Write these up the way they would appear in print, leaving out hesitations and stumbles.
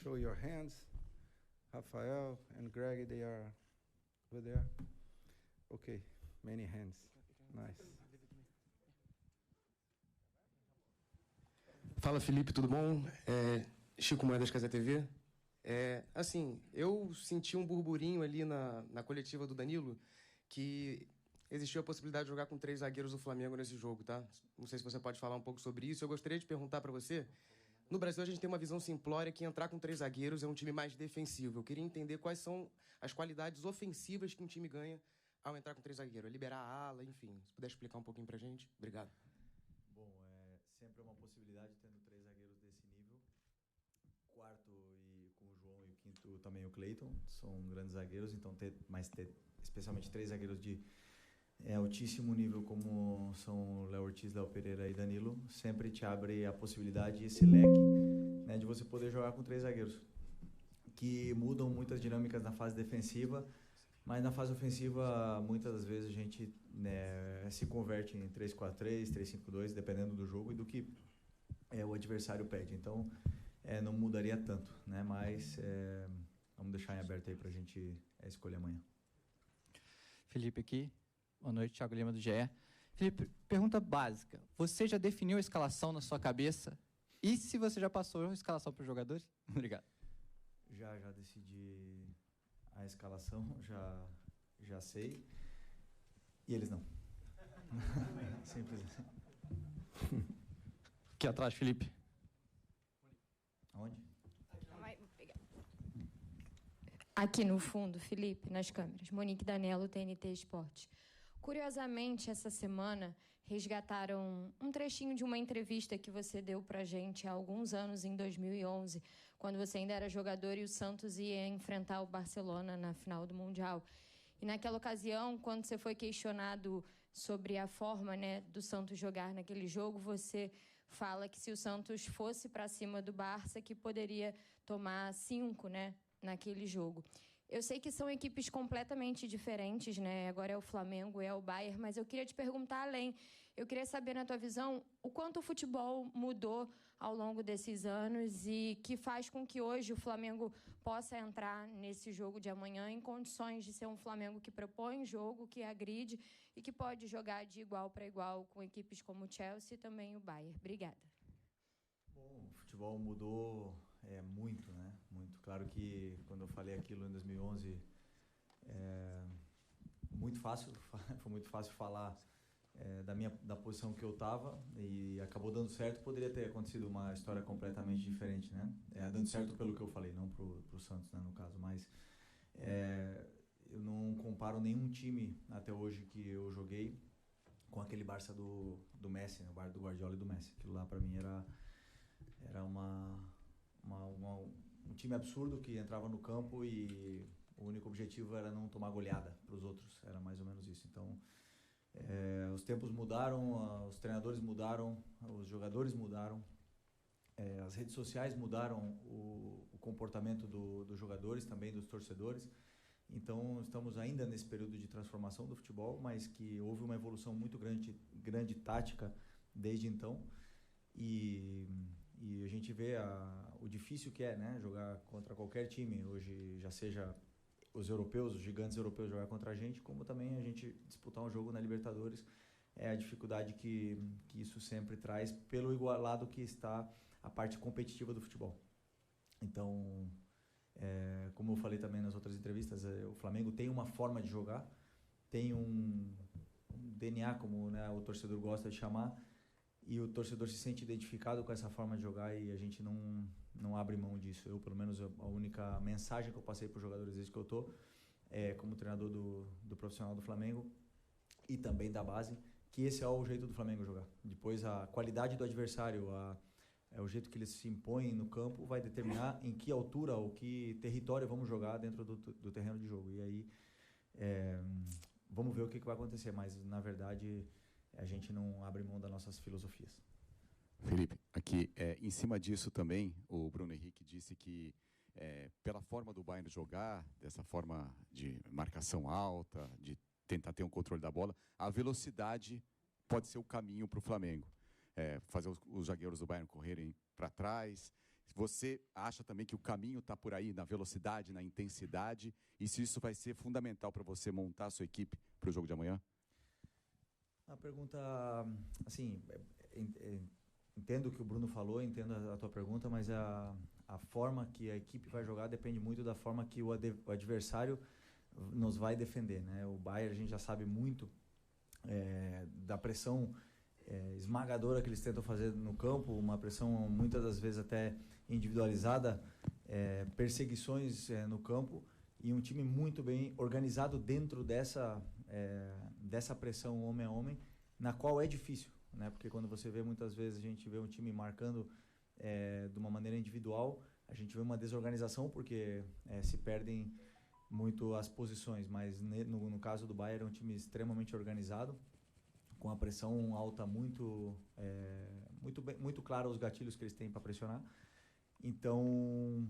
show your hands. Rafael and Greg, they are over there. Okay, many hands. Nice. Fala, Felipe, tudo bom? Chico Moedas, Casa TV. Assim, eu senti um burburinho ali na coletiva do Danilo que existiu a possibilidade de jogar com 3 zagueiros do Flamengo nesse jogo, tá? Não sei se você pode falar um pouco sobre isso. Eu gostaria de perguntar para você. No Brasil, a gente tem uma visão simplória que entrar com 3 zagueiros é um time mais defensivo. Eu queria entender quais são as qualidades ofensivas que um time ganha ao entrar com 3 zagueiros. É liberar a ala, enfim. Se puder explicar um pouquinho pra gente. Obrigado. Bom, sempre uma possibilidade tendo 3 zagueiros desse nível. Quarto e com o João e o quinto também o Cleiton. São grandes zagueiros, então ter especialmente 3 zagueiros de altíssimo nível como são Léo Ortiz, Léo Pereira e Danilo, sempre te abre a possibilidade, esse leque, né, de você poder jogar com 3 zagueiros, que mudam muitas dinâmicas na fase defensiva, mas na fase ofensiva, muitas das vezes a gente, né, se converte em 3-4-3, 3-5-2, dependendo do jogo e do que o adversário pede. Então, não mudaria tanto, né, mas vamos deixar em aberto aí para a gente escolher amanhã. Felipe aqui. Boa noite, Thiago Lima do GE. Felipe, pergunta básica. Você já definiu a escalação na sua cabeça? E se você já passou a escalação para os jogadores? Obrigado. Já decidi a escalação, já sei. E eles não. Simples assim. Aqui atrás, Felipe. Aonde? Aqui no fundo, Felipe, nas câmeras. Monique Danello, TNT Esporte. Curiosamente, essa semana, resgataram um trechinho de uma entrevista que você deu para a gente há alguns anos, em 2011, quando você ainda era jogador e o Santos ia enfrentar o Barcelona na final do Mundial. E naquela ocasião, quando você foi questionado sobre a forma, né, do Santos jogar naquele jogo, você fala que se o Santos fosse para cima do Barça, que poderia tomar 5, né, naquele jogo. Eu sei que são equipes completamente diferentes, né? Agora é o Flamengo, é o Bayern, mas eu queria te perguntar além. Eu queria saber, na tua visão, o quanto o futebol mudou ao longo desses anos e que faz com que hoje o Flamengo possa entrar nesse jogo de amanhã em condições de ser um Flamengo que propõe jogo, que agride e que pode jogar de igual para igual com equipes como o Chelsea e também o Bayern. Obrigada. Bom, o futebol mudou muito, né? Muito. Claro que quando eu falei aquilo em 2011, foi muito fácil falar da posição que eu estava e acabou dando certo. Poderia ter acontecido uma história completamente diferente, né? Dando certo pelo que eu falei, não pro Santos, né, no caso. Mas eu não comparo nenhum time até hoje que eu joguei com aquele Barça do Messi, né? O Barça do Guardiola e do Messi. Aquilo lá para mim era um time absurdo que entrava no campo e o único objetivo era não tomar goleada para os outros. Era mais ou menos isso. Então, os tempos mudaram, os treinadores mudaram, os jogadores mudaram, as redes sociais mudaram o comportamento dos jogadores, também dos torcedores. Então, estamos ainda nesse período de transformação do futebol, mas que houve uma evolução muito grande tática desde então. E a gente vê o difícil que é, né, jogar contra qualquer time. Hoje, já seja os europeus, os gigantes europeus jogar contra a gente, como também a gente disputar um jogo na Libertadores. A dificuldade que isso sempre traz pelo igualado que está a parte competitiva do futebol. Então, como eu falei também nas outras entrevistas, o Flamengo tem uma forma de jogar, tem um DNA, como, né, o torcedor gosta de chamar, e o torcedor se sente identificado com essa forma de jogar e a gente não abre mão disso. Eu, pelo menos, a única mensagem que eu passei para os jogadores desde que eu estou, como treinador do profissional do Flamengo e também da base, que esse é o jeito do Flamengo jogar. Depois, a qualidade do adversário, o jeito que eles se impõem no campo vai determinar em que altura ou que território vamos jogar dentro do terreno de jogo. E aí, vamos ver o que vai acontecer, mas, na verdade, a gente não abre mão das nossas filosofias. Felipe, aqui, em cima disso também, o Bruno Henrique disse que, pela forma do Bayern jogar, dessa forma de marcação alta, de tentar ter um controle da bola, a velocidade pode ser o caminho para o Flamengo. Fazer os zagueiros do Bayern correrem para trás Você acha também que o caminho está por aí, na velocidade, na intensidade, e se isso vai ser fundamental para você montar a sua equipe para o jogo de amanhã? A pergunta, assim, entendo o que o Bruno falou, entendo a tua pergunta, mas a forma que a equipe vai jogar depende muito da forma que o adversário nos vai defender, né? O Bayern, a gente já sabe muito da pressão esmagadora que eles tentam fazer no campo, uma pressão muitas das vezes até individualizada, perseguições no campo, e um time muito bem organizado dentro dessa pressão homem a homem, na qual é difícil, né? Porque quando você vê, muitas vezes a gente vê um time marcando de uma maneira individual, a gente vê uma desorganização porque se perdem muito as posições, mas no caso do Bayern é um time extremamente organizado, com a pressão alta muito clara os gatilhos que eles têm para pressionar. Então,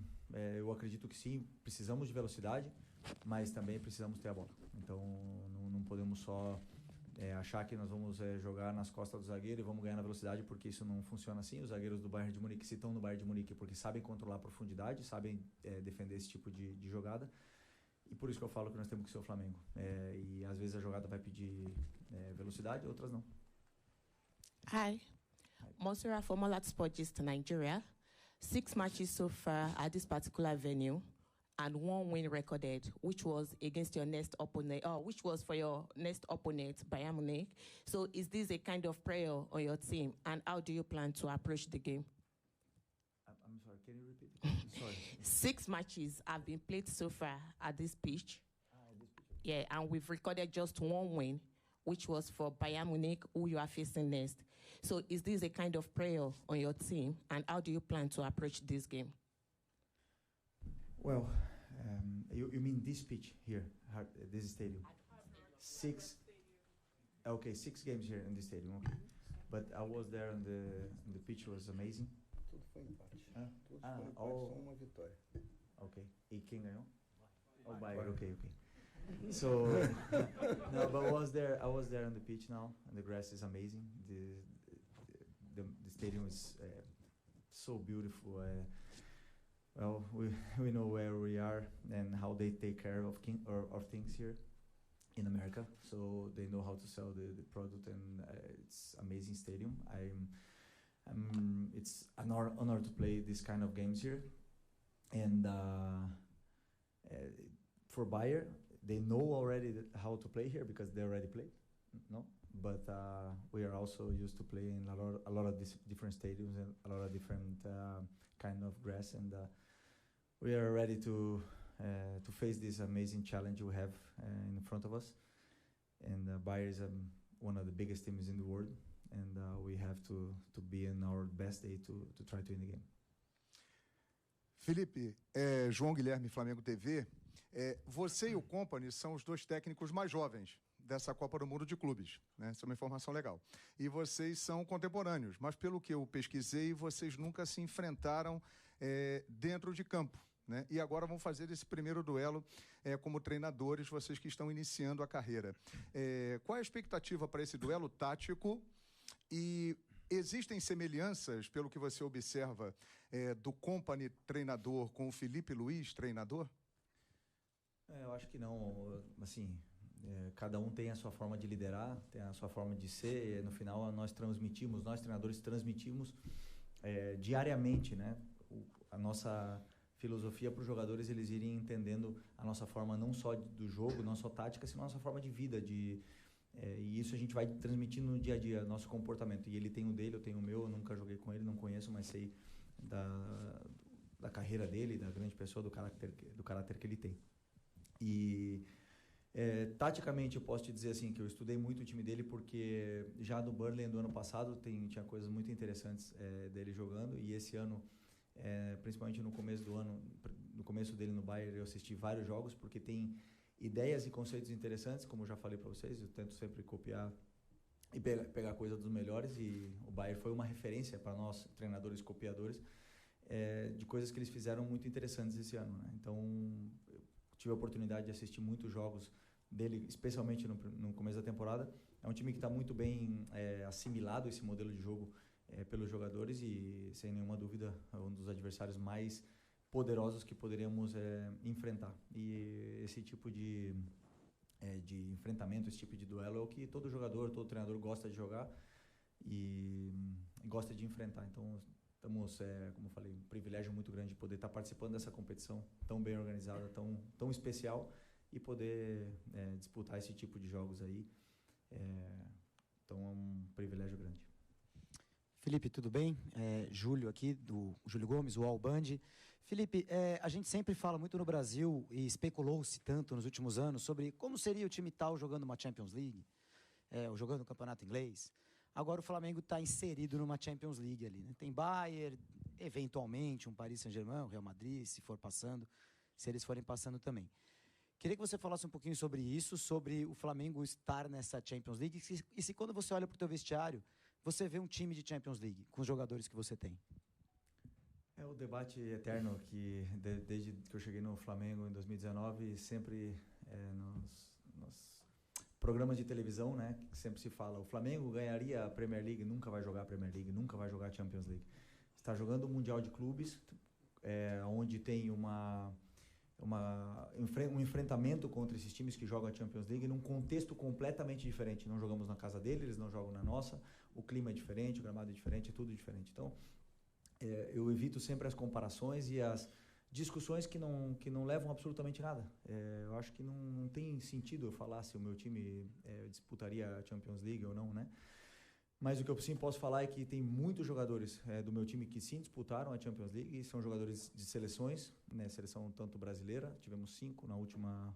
eu acredito que sim, precisamos de velocidade, mas também precisamos ter a bola. Então, não podemos só achar que nós vamos jogar nas costas do zagueiro e vamos ganhar na velocidade, porque isso não funciona assim. Os zagueiros do Bayern de Munique, se estão no Bayern de Munique, porque sabem controlar a profundidade, sabem defender esse tipo de jogada. E por isso que eu falo que nós temos que ser o Flamengo. E às vezes a jogada vai pedir velocidade, outras não. Hi. Monsieur, former sportist to Nigeria. 6 matches so far at this particular venue, and 1 win recorded, which was against your next opponent, which was for your next opponent, Bayern Munich. So is this a kind of prayer on your team, and how do you plan to approach the game? I'm sorry, can you repeat? Sorry. 6 matches have been played so far at this pitch. Yeah, and we've recorded just 1 win, which was for Bayern Munich, who you are facing next. So is this a kind of prayer on your team, and how do you plan to approach this game? Well, you mean this pitch here, this stadium? 6. Okay, 6 games here in this stadium. Okay, but I was there, and the pitch was amazing. Tudo foi empate. Tudo Ah, foi empate, oh. só uma vitória. Okay, e quem ganhou? Oh, Bayern. Okay. So, no, but I was there on the pitch now, and the grass is amazing. The stadium is so beautiful. Well, we know where we are and how they take care of things here in America, so they know how to sell the product, and it's amazing stadium. It's an honor to play this kind of games here, and for Bayern, they know already how to play here because they already played, no? But we are also used to playing a lot of different stadiums and a lot of different kind of grass, and we are ready to face this amazing challenge we have in front of us. And Bayern is one of the biggest teams in the world, and we have to be in our best day to try to win the game. Felipe, João Guilherme, Flamengo TV. Você e o Kompany são os 2 técnicos mais jovens dessa Copa do Mundo de Clubes, né? Essa é uma informação legal. E vocês são contemporâneos, mas pelo que eu pesquisei, vocês nunca se enfrentaram dentro de campo, né? E agora vão fazer esse primeiro duelo como treinadores, vocês que estão iniciando a carreira. Qual é a expectativa para esse duelo tático? E existem semelhanças, pelo que você observa, do Kompany treinador com o Felipe Luiz treinador? Eu acho que não. Assim, cada um tem a sua forma de liderar, tem a sua forma de ser, e no final nós treinadores transmitimos diariamente, né, a nossa filosofia para os jogadores, eles irem entendendo a nossa forma não só do jogo, não só tática, senão a nossa forma de vida, e isso a gente vai transmitindo no dia a dia, nosso comportamento. E ele tem o dele, eu tenho o meu, eu nunca joguei com ele, não conheço, mas sei da carreira dele, da grande pessoa, do caráter que ele tem. E taticamente eu posso te dizer assim que eu estudei muito o time dele, porque já no Burnley do ano passado tinha coisas muito interessantes dele jogando, e esse ano, principalmente no começo dele no Bayern, eu assisti vários jogos, porque tem ideias e conceitos interessantes, como eu já falei para vocês. Eu tento sempre copiar e pegar coisa dos melhores, e o Bayern foi uma referência para nós, treinadores copiadores, de coisas que eles fizeram muito interessantes esse ano, né? Então, eu tive a oportunidade de assistir muitos jogos dele, especialmente no começo da temporada. É um time que está muito bem assimilado esse modelo de jogo pelos jogadores e, sem nenhuma dúvida, é um dos adversários mais poderosos que poderíamos enfrentar. E esse tipo de enfrentamento, esse tipo de duelo é o que todo jogador, todo treinador gosta de jogar e gosta de enfrentar. Então, estamos, como eu falei, um privilégio muito grande de poder estar participando dessa competição tão bem organizada, tão especial, e poder disputar esse tipo de jogos aí. Então, é um privilégio grande. Felipe, tudo bem? Júlio aqui, do Júlio Gomes, o All Band. Felipe, a gente sempre fala muito no Brasil, e especulou-se tanto nos últimos anos, sobre como seria o time tal jogando uma Champions League, ou jogando no Campeonato Inglês. Agora o Flamengo está inserido numa Champions League ali, né? Tem Bayern, eventualmente um Paris Saint-Germain, um Real Madrid, se for passando, se eles forem passando também. Queria que você falasse um pouquinho sobre isso, sobre o Flamengo estar nessa Champions League, e se quando você olha para o teu vestiário, você vê um time de Champions League, com os jogadores que você tem. É o debate eterno que, desde que eu cheguei no Flamengo em 2019, sempre nos programas de televisão, né, que sempre se fala, o Flamengo ganharia a Premier League, nunca vai jogar a Premier League, nunca vai jogar a Champions League. Está jogando o Mundial de Clubes, onde tem um enfrentamento contra esses times que jogam a Champions League num contexto completamente diferente. Não jogamos na casa deles, eles não jogam na nossa, o clima é diferente, o gramado é diferente, é tudo diferente. Então, eu evito sempre as comparações e as discussões que não levam absolutamente nada. Eu acho que não tem sentido eu falar se o meu time disputaria a Champions League ou não, né? Mas o que eu sim posso falar é que tem muitos jogadores do meu time que sim disputaram a Champions League, e são jogadores de seleções, né? Seleção tanto brasileira, tivemos 5 na última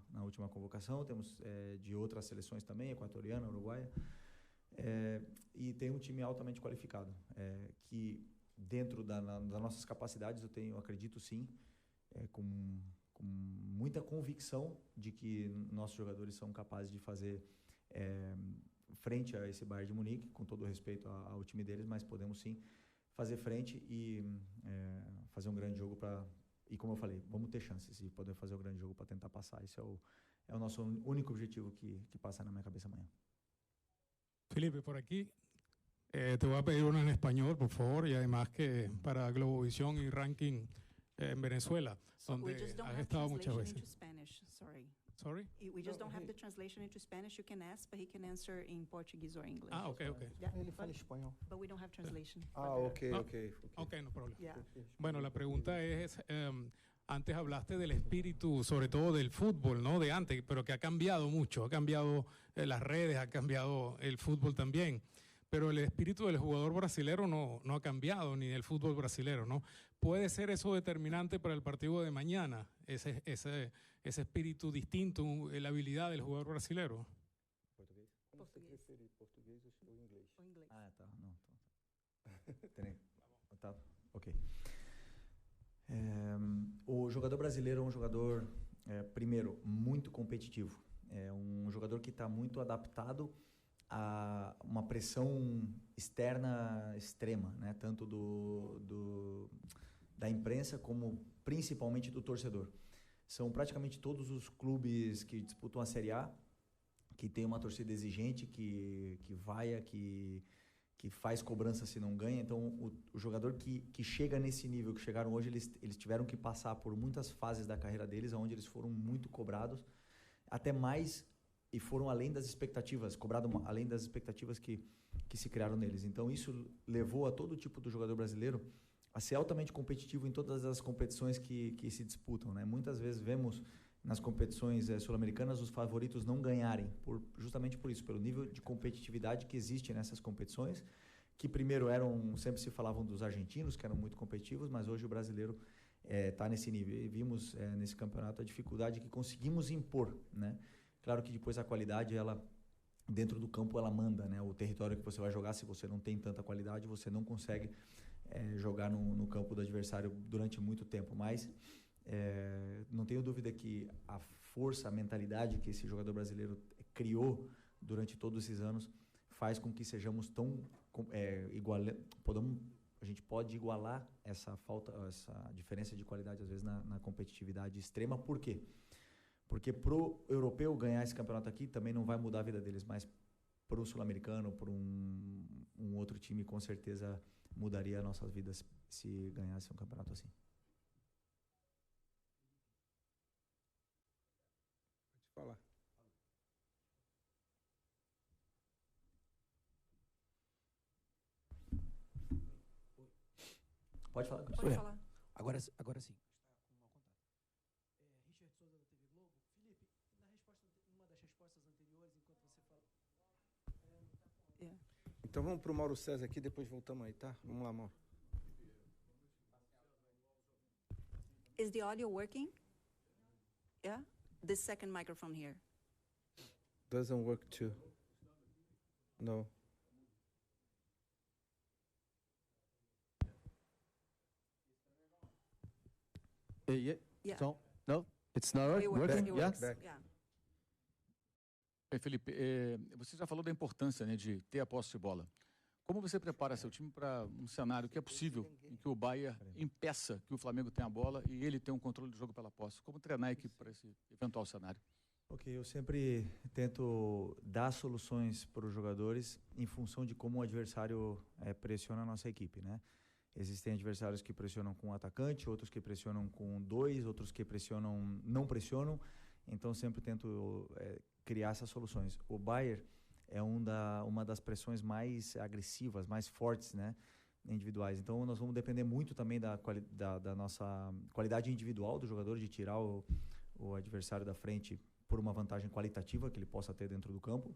convocação, temos de outras seleções também, equatoriana, uruguaia, e tem um time altamente qualificado, que dentro das nossas capacidades eu acredito sim, com muita convicção de que nossos jogadores são capazes de fazer frente a esse Bayern de Munique, com todo o respeito ao time deles, mas podemos sim fazer frente e fazer um grande jogo e como eu falei, vamos ter chances de poder fazer um grande jogo para tentar passar. Esse é o nosso único objetivo que passa na minha cabeça amanhã. Felipe, por aquí te voy a pedir una en español, por favor, y además que para Globovisión y Ranking en Venezuela, donde has estado muchas veces. Sorry? We just don't have the translation into Spanish. You can ask, but he can answer in Portuguese or English. Okay. Yeah, Ele fala espanhol. but we don't have translation. Ok. Okay, no problem. Yeah. Bueno, la pregunta es, antes hablaste del espíritu, sobre todo del fútbol, ¿no? De antes, pero que ha cambiado mucho, ha cambiado las redes, ha cambiado el fútbol también. Pero el espíritu del jugador brasilero no ha cambiado, ni del fútbol brasilero, ¿no? ¿Puede ser eso determinante para el partido de mañana, ese espíritu distinto, la habilidad del jugador brasilero? Português? Como você prefere, português ou inglês? Ou inglês. Ah, tá. Não. Tá, ok. O jogador brasileiro é um jogador, primeiro, muito competitivo. É um jogador que está muito adaptado a uma pressão externa extrema, né? Tanto da imprensa como principalmente do torcedor. São praticamente todos os clubes que disputam a Série A, que tem uma torcida exigente, que vaia, que faz cobrança se não ganha. Então, o jogador que chega nesse nível que chegaram hoje, eles tiveram que passar por muitas fases da carreira deles, onde eles foram muito cobrados, até mais, e foram além das expectativas, além das expectativas que se criaram neles. Então, isso levou a todo tipo do jogador brasileiro a ser altamente competitivo em todas as competições que se disputam, né? Muitas vezes vemos nas competições sul-americanas os favoritos não ganharem, justamente por isso, pelo nível de competitividade que existe nessas competições, que primeiro sempre se falavam dos argentinos, que eram muito competitivos, mas hoje o brasileiro está nesse nível. E vimos nesse campeonato a dificuldade que conseguimos impor, né? Claro que depois a qualidade, dentro do campo, ela manda, né? O território que você vai jogar, se você não tem tanta qualidade, você não consegue jogar no campo do adversário durante muito tempo. Mas não tenho dúvida que a força, a mentalidade que esse jogador brasileiro criou durante todos esses anos faz com que sejamos tão a gente pode igualar essa diferença de qualidade às vezes na competitividade extrema. Por quê? Porque pro europeu ganhar esse campeonato aqui também não vai mudar a vida deles, mas pro sul-americano, por um outro time, com certeza mudaria nossas vidas se ganhasse um campeonato assim. Pode falar. Pode falar. Pode falar. Agora sim. Richard Souza da TV Globo. Felipe, numa das respostas anteriores, enquanto você fala. Então vamos pro Mauro César aqui, depois voltamos aí, tá? Vamos lá, Mauro. Is the audio working? Yeah? The second microphone here. Doesn't work too. No. Yeah. So, no, it's not It works. working. It Yeah. works. Back. Yeah. Felipe, você já falou da importância, né, de ter a posse de bola. Como você prepara seu time para um cenário que é possível, em que o Bayern impeça que o Flamengo tenha a bola e ele tenha um controle do jogo pela posse? Como treinar a equipe para esse eventual cenário? Ok, eu sempre tento dar soluções para os jogadores em função de como o adversário pressiona a nossa equipe, né? Existem adversários que pressionam com um atacante, outros que pressionam com dois, outros que não pressionam. Então sempre tento criar essas soluções. O Bayern é uma das pressões mais agressivas, mais fortes, né, individuais. Então nós vamos depender muito também da nossa qualidade individual do jogador, de tirar o adversário da frente por uma vantagem qualitativa que ele possa ter dentro do campo.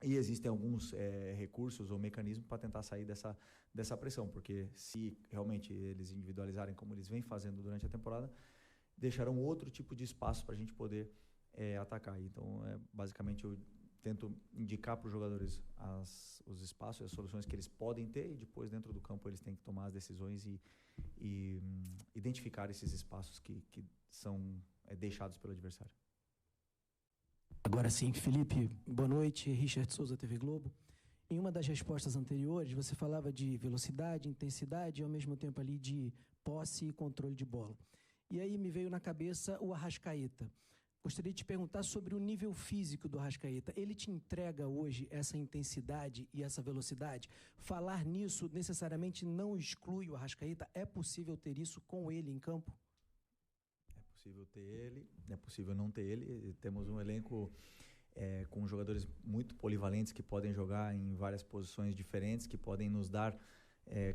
E existem alguns recursos ou mecanismos para tentar sair dessa pressão, porque se realmente eles individualizarem como eles vêm fazendo durante a temporada, deixarão outro tipo de espaço para a gente poder atacar. Então, basicamente, eu tento indicar para os jogadores os espaços e as soluções que eles podem ter, e depois, dentro do campo, eles têm que tomar as decisões e identificar esses espaços que são deixados pelo adversário. Agora sim, Felipe, boa noite. Richard Souza, TV Globo. Em uma das respostas anteriores, você falava de velocidade, intensidade e, ao mesmo tempo, ali de posse e controle de bola. E aí me veio na cabeça o Arrascaeta. Gostaria de te perguntar sobre o nível físico do Arrascaeta. Ele te entrega hoje essa intensidade e essa velocidade? Falar nisso necessariamente não exclui o Arrascaeta? É possível ter isso com ele em campo? É possível ter ele, é possível não ter ele. Temos um elenco com jogadores muito polivalentes que podem jogar em várias posições diferentes, que podem nos dar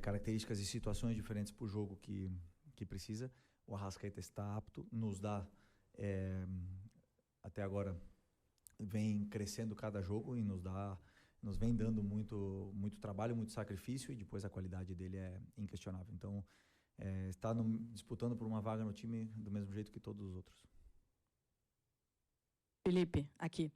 características e situações diferentes para o jogo que precisa. O Arrascaeta está apto, nos dá, até agora, vem crescendo cada jogo e nos vem dando muito trabalho, muito sacrifício, e depois a qualidade dele é inquestionável. Então, está disputando por uma vaga no time do mesmo jeito que todos os outros. Felipe, aqui.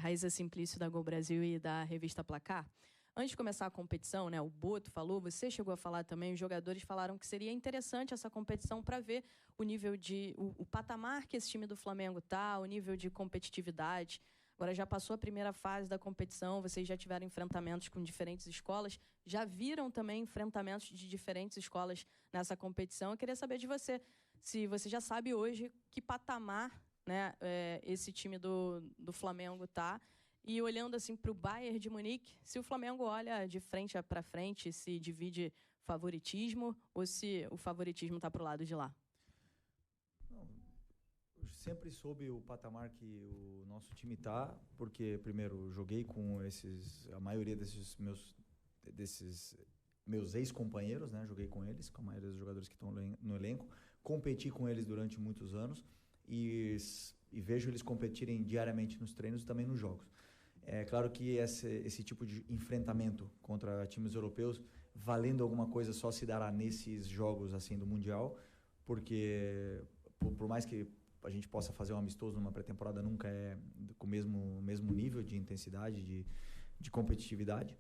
Raíza Simplício, da Gol Brasil e da revista Placar. Antes de começar a competição, né, o Boto falou, você chegou a falar também, os jogadores falaram que seria interessante essa competição para ver o nível o patamar que esse time do Flamengo tá, o nível de competitividade. Agora já passou a primeira fase da competição, vocês já tiveram enfrentamentos com diferentes escolas, já viram também enfrentamentos de diferentes escolas nessa competição. Eu queria saber de você, se você já sabe hoje que patamar, né, esse time do Flamengo tá. E olhando assim para o Bayern de Munique, se o Flamengo olha de frente para frente, se divide favoritismo ou se o favoritismo está para o lado de lá? Não, eu sempre soube o patamar que o nosso time está, porque primeiro joguei com a maioria desses meus ex-companheiros, né? Joguei com eles, com a maioria dos jogadores que estão no elenco, competi com eles durante muitos anos e vejo eles competirem diariamente nos treinos e também nos jogos. É claro que esse tipo de enfrentamento contra times europeus, valendo alguma coisa, só se dará nesses jogos assim do Mundial, porque por mais que a gente possa fazer um amistoso numa pré-temporada, nunca é com o mesmo nível de intensidade, de competitividade.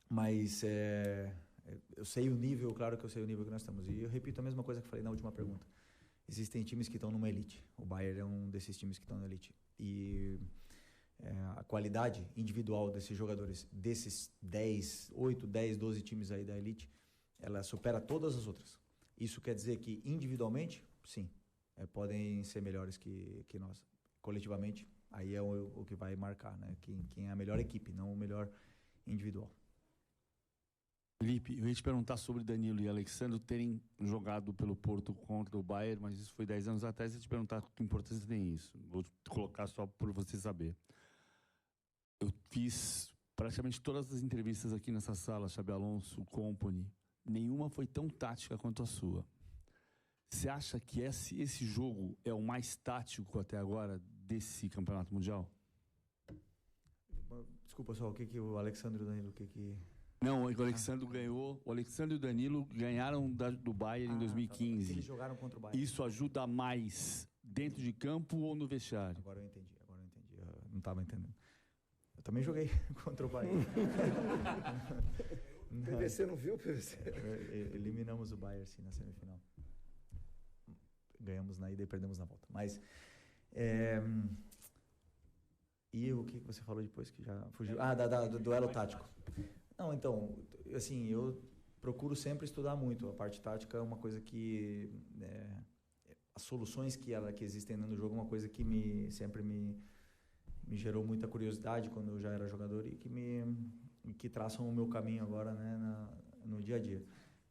Mas eu sei o nível, claro que eu sei o nível que nós estamos. E eu repito a mesma coisa que falei na última pergunta. Existem times que estão numa elite. O Bayern é um desses times que estão na elite. E a qualidade individual desses jogadores, desses 8, 10, 12 times aí da elite, ela supera todas as outras. Isso quer dizer que individualmente, sim, podem ser melhores que nós. Coletivamente, aí é o que vai marcar, né? Quem é a melhor equipe, não o melhor individual. Felipe, eu ia te perguntar sobre Danilo e Alexandre terem jogado pelo Porto contra o Bayern, mas isso foi 10 anos atrás. Eu ia te perguntar que importância tem isso. Vou colocar só por você saber. Eu fiz praticamente todas as entrevistas aqui nessa sala, Xabi Alonso, Company. Nenhuma foi tão tática quanto a sua. Você acha que esse jogo é o mais tático até agora desse campeonato mundial? Desculpa só, o que o Alexandre e o Danilo, Não, o Alexandre ganhou. O Alexandre e o Danilo ganharam do Bayern em 2015. Eles jogaram contra o Bayern. Isso ajuda mais dentro de campo ou no vestiário? Agora eu entendi. Eu não estava entendendo. Eu também joguei contra o Bayern. PVC não viu, PVC? Eliminamos o Bayern, sim, na semifinal. Ganhamos na ida e perdemos na volta. Mas... E o que você falou depois que já fugiu? Do duelo tático. Não, então, assim, eu procuro sempre estudar muito. A parte tática é uma coisa que... as soluções que existem no jogo é uma coisa que sempre me gerou muita curiosidade quando eu já era jogador e que traçam o meu caminho agora, né, no dia a dia.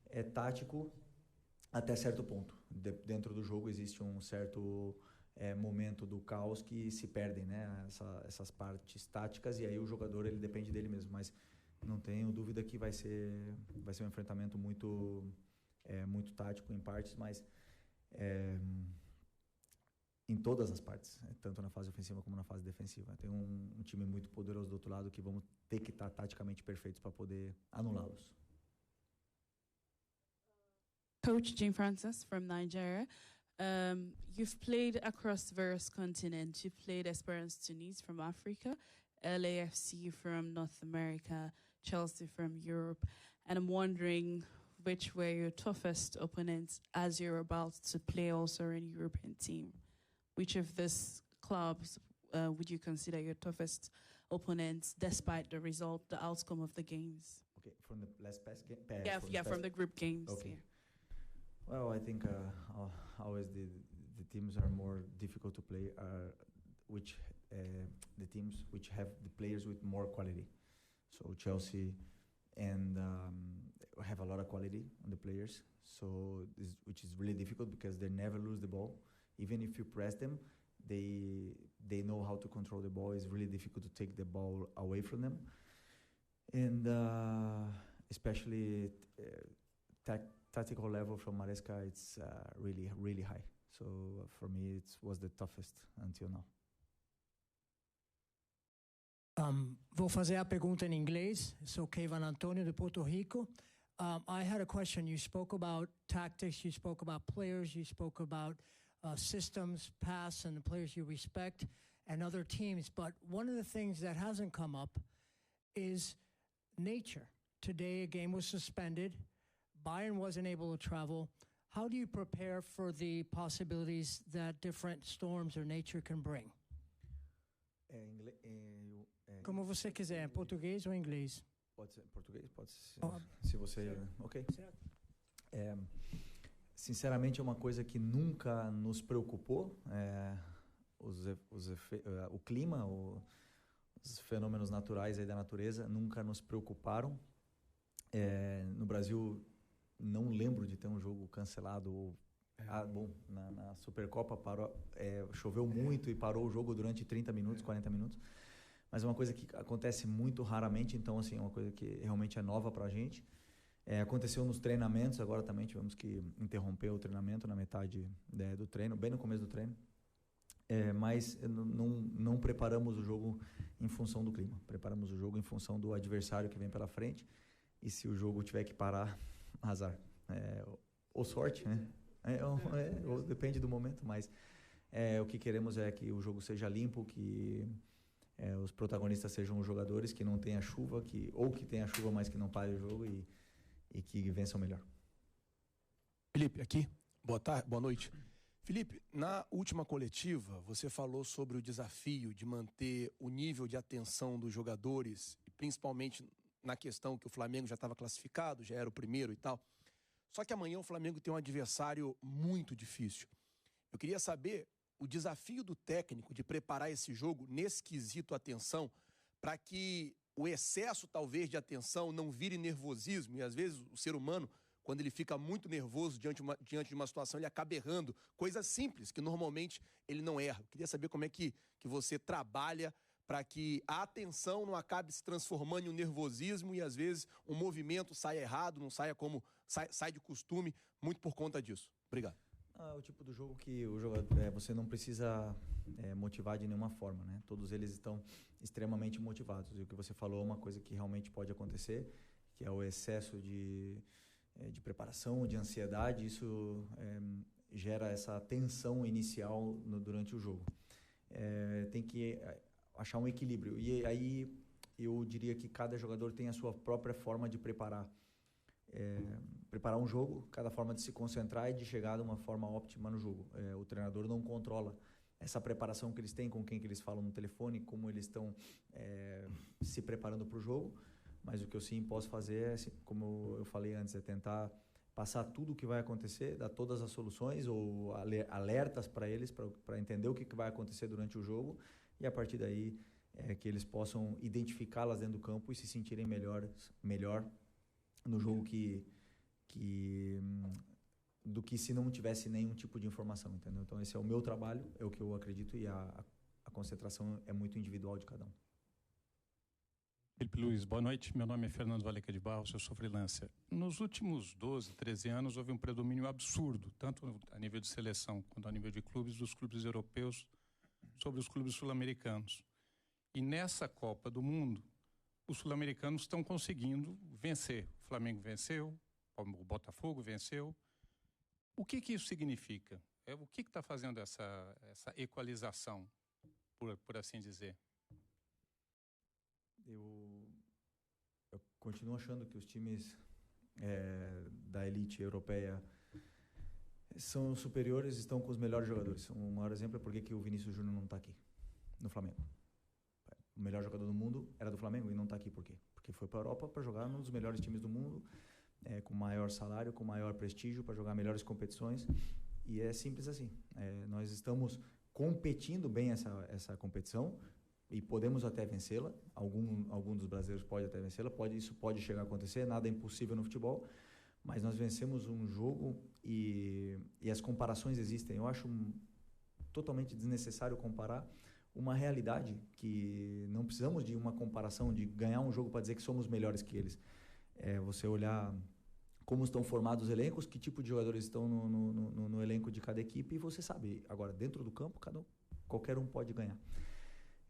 É tático até certo ponto. Dentro do jogo existe um certo... momento do caos que se perdem, né? Essas partes táticas, e aí o jogador ele depende dele mesmo, mas não tenho dúvida que vai ser um enfrentamento muito tático em partes, mas em todas as partes, tanto na fase ofensiva como na fase defensiva. Tem um time muito poderoso do outro lado que vamos ter que estar taticamente perfeitos para poder anulá-los. Coach Jane Francis from Nigeria. You've played across various continents. You've played Esperance Tunis from Africa, LAFC from North America, Chelsea from Europe. And I'm wondering which were your toughest opponents as you're about to play also in a European team. Which of these clubs would you consider your toughest opponents despite the result, the outcome of the games? Okay, from the last past game? From the group games. Okay. Yeah. Well, I think always the teams are more difficult to play the teams which have the players with more quality. So Chelsea and have a lot of quality on the players. So which is really difficult because they never lose the ball. Even if you press them, they know how to control the ball. It's really difficult to take the ball away from them. And especially tactical level from Maresca, it's really, really high. So for me, it was the toughest until now. Vou fazer a pergunta em inglês. Sou Kevin Antonio de Puerto Rico. I had a question. You spoke about tactics, you spoke about players, you spoke about systems, pass, and the players you respect, and other teams. But one of the things that hasn't come up is nature. Today, a game was suspended. Bayern wasn't able to travel. How do you prepare for the possibilities that different storms or nature can bring? Como você quiser, português ou inglês? Pode ser português, pode ser. Se você... Ok. Sinceramente, é uma coisa que nunca nos preocupou. O clima, os fenômenos naturais aí da natureza nunca nos preocuparam. No Brasil, não lembro de ter um jogo cancelado. Na Supercopa choveu muito e parou o jogo durante 30 minutos, 40 minutos. Mas é uma coisa que acontece muito raramente, então assim, é uma coisa que realmente é nova para a gente. Aconteceu nos treinamentos, agora também tivemos que interromper o treinamento na metade do treino, bem no começo do treino. Mas não preparamos o jogo em função do clima, preparamos o jogo em função do adversário que vem pela frente. E se o jogo tiver que parar, azar. Ou sorte, né? Ou depende do momento, mas o que queremos é que o jogo seja limpo, que os protagonistas sejam os jogadores, que não tenha chuva, ou que tenha chuva, mas que não pare o jogo e que vençam melhor. Felipe, aqui. Boa noite. Felipe, na última coletiva, você falou sobre o desafio de manter o nível de atenção dos jogadores, principalmente na questão que o Flamengo já estava classificado, já era o primeiro e tal. Só que amanhã o Flamengo tem um adversário muito difícil. Eu queria saber o desafio do técnico de preparar esse jogo nesse quesito atenção para que o excesso, talvez, de atenção não vire nervosismo, e às vezes o ser humano, quando ele fica muito nervoso diante de uma situação, ele acaba errando coisas simples, que normalmente ele não erra. Eu queria saber como é que você trabalha para que a atenção não acabe se transformando em um nervosismo e, às vezes, um movimento saia errado, não saia como sai de costume, muito por conta disso. Obrigado. É o tipo do jogo que o jogador, você não precisa motivar de nenhuma forma, né? Todos eles estão extremamente motivados. E o que você falou é uma coisa que realmente pode acontecer, que é o excesso de preparação, de ansiedade. Isso gera essa tensão inicial durante o jogo. Tem que achar um equilíbrio. E aí eu diria que cada jogador tem a sua própria forma de preparar um jogo, cada forma de se concentrar e de chegar de uma forma óptima no jogo. O treinador não controla essa preparação que eles têm, com quem que eles falam no telefone, como eles estão se preparando para o jogo, mas o que eu sim posso fazer, como eu falei antes, é tentar passar tudo o que vai acontecer, dar todas as soluções ou alertas para eles, para entender o que vai acontecer durante o jogo, e a partir daí que eles possam identificá-las dentro do campo e se sentirem melhor no jogo do que se não tivesse nenhum tipo de informação, entendeu? Então esse é o meu trabalho, é o que eu acredito, e a concentração é muito individual de cada um. Felipe Luiz, boa noite. Meu nome é Fernando Valeca de Barros, eu sou freelancer. Nos últimos 12, 13 anos houve um predomínio absurdo, tanto a nível de seleção quanto a nível de clubes, dos clubes europeus sobre os clubes sul-americanos. E nessa Copa do Mundo, os sul-americanos estão conseguindo vencer. O Flamengo venceu, o Botafogo venceu. O que isso significa? O que está fazendo essa equalização, por assim dizer? Eu continuo achando que os times da elite europeia são superiores, estão com os melhores jogadores. Um maior exemplo é por que o Vinícius Júnior não está aqui, no Flamengo. O melhor jogador do mundo era do Flamengo e não está aqui por quê? Porque foi para a Europa para jogar num dos melhores times do mundo, com maior salário, com maior prestígio, para jogar melhores competições. E é simples assim. Nós estamos competindo bem essa competição e podemos até vencê-la. Algum dos brasileiros pode até vencê-la. Isso pode chegar a acontecer, nada é impossível no futebol. Mas nós vencemos um jogo e as comparações existem. Eu acho totalmente desnecessário comparar uma realidade que não precisamos de uma comparação, de ganhar um jogo para dizer que somos melhores que eles. Você olhar como estão formados os elencos, que tipo de jogadores estão no elenco de cada equipe, e você sabe. Agora, dentro do campo, qualquer um pode ganhar.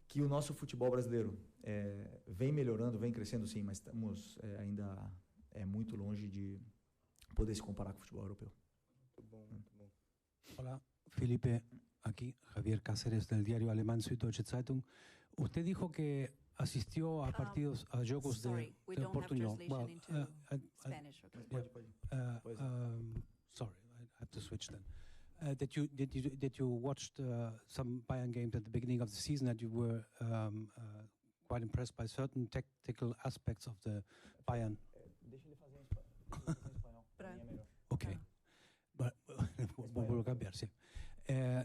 Que o nosso futebol brasileiro vem melhorando, vem crescendo, sim, mas estamos ainda muito longe de poder se comparar com o futebol europeu. Muito bom, muito bom. Hola, Felipe, aquí Javier Cáceres del diario alemán Süddeutsche Zeitung. Usted dijo que asistió a partidos, a jogos de oportunidad. Well, sorry, I have to switch then. That you watched some Bayern games at the beginning of the season, that you were quite impressed by certain tactical aspects of the Bayern. Deixa ele fazer em espanhol. Ok. Voy a cambiar, sí.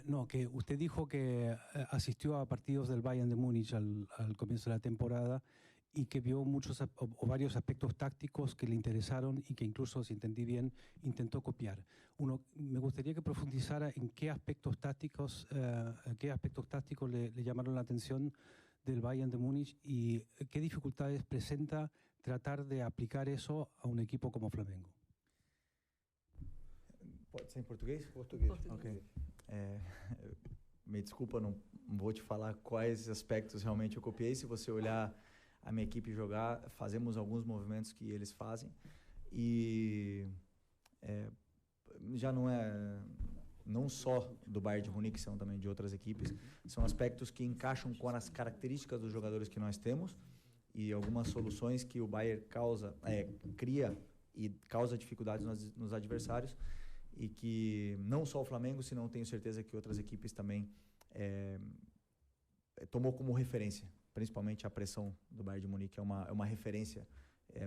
No, que usted dijo que asistió a partidos del Bayern de Múnich al comienzo de la temporada y que vio muchos o varios aspectos tácticos que le interesaron y que incluso, si entendí bien, intentó copiar. Me gustaría que profundizara en qué aspectos tácticos le llamaron la atención del Bayern de Múnich y qué dificultades presenta tratar de aplicar eso a un equipo como Flamengo. Pode ser em português? Português. Ok. Me desculpa, não vou te falar quais aspectos realmente eu copiei. Se você olhar a minha equipe jogar, fazemos alguns movimentos que eles fazem. E já não só do Bayern de Munique, são também de outras equipes. São aspectos que encaixam com as características dos jogadores que nós temos e algumas soluções que o Bayern cria e causa dificuldades nos adversários, e que não só o Flamengo, senão tenho certeza que outras equipes também tomou como referência, principalmente a pressão do Bayern de Munique, é uma referência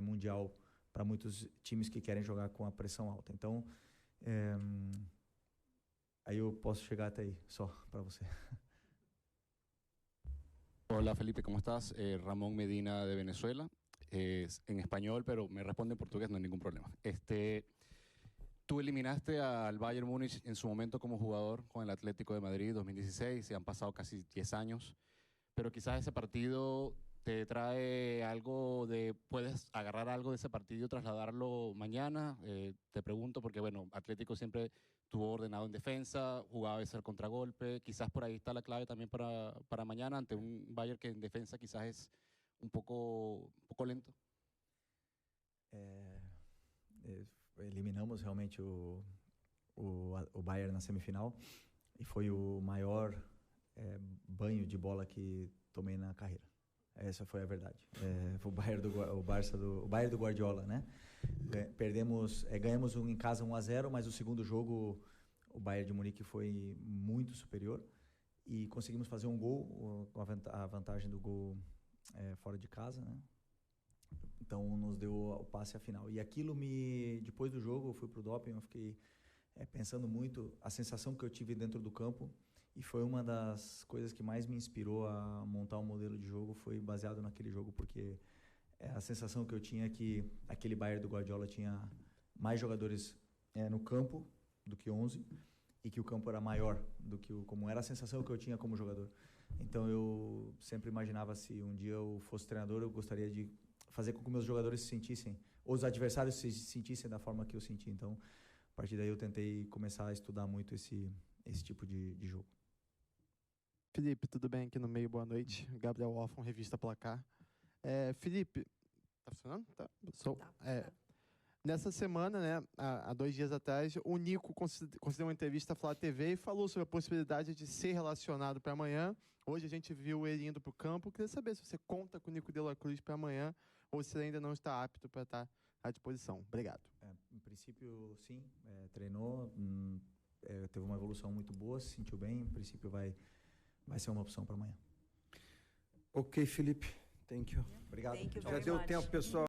mundial para muitos times que querem jogar com a pressão alta. Então, aí eu posso chegar até aí, só para você. Hola Felipe, ¿cómo estás? Ramón Medina de Venezuela. En español, pero me responde en portugués, no hay ningún problema. Tú eliminaste al Bayern Múnich en su momento como jugador con el Atlético de Madrid 2016, y han pasado casi 10 años, pero quizás ese partido te trae algo de, puedes agarrar algo de ese partido y trasladarlo mañana. Te pregunto porque, bueno, Atlético siempre tuvo ordenado en defensa, jugaba a veces al contragolpe, quizás por ahí está la clave también para mañana ante un Bayern que en defensa quizás es un poco lento. Eliminamos realmente o Bayern na semifinal e foi o maior banho de bola que tomei na carreira. Essa foi a verdade. Foi o Bayern do Guardiola, né? Ganhamos em casa 1-0, mas o segundo jogo o Bayern de Munique foi muito superior e conseguimos fazer um gol, com a vantagem do gol fora de casa, né? Então nos deu o passe à final. E aquilo depois do jogo eu fui pro doping, eu fiquei pensando muito a sensação que eu tive dentro do campo. E foi uma das coisas que mais me inspirou a montar um modelo de jogo, foi baseado naquele jogo, porque a sensação que eu tinha é que aquele Bayern do Guardiola tinha mais jogadores no campo do que 11 e que o campo era maior do que como era a sensação que eu tinha como jogador. Então eu sempre imaginava, se um dia eu fosse treinador, eu gostaria de fazer com que meus jogadores se sentissem, ou os adversários se sentissem da forma que eu senti. Então, a partir daí eu tentei começar a estudar muito esse tipo de jogo. Felipe, tudo bem aqui no meio? Boa noite. Gabriel Orfan, Revista Placar. Felipe, tá funcionando? Tá. Nessa semana, né, há 2 dias atrás, o Nico concedeu uma entrevista à Flá TV e falou sobre a possibilidade de ser relacionado para amanhã. Hoje a gente viu ele indo para o campo. Queria saber se você conta com o Nico de la Cruz para amanhã ou se ele ainda não está apto para estar à disposição. Obrigado. Em princípio, sim. Treinou, teve uma evolução muito boa, se sentiu bem. Em princípio, vai ser uma opção para amanhã. Ok, Felipe. Thank you. Obrigado. Thank you Já very deu much. tempo, pessoal.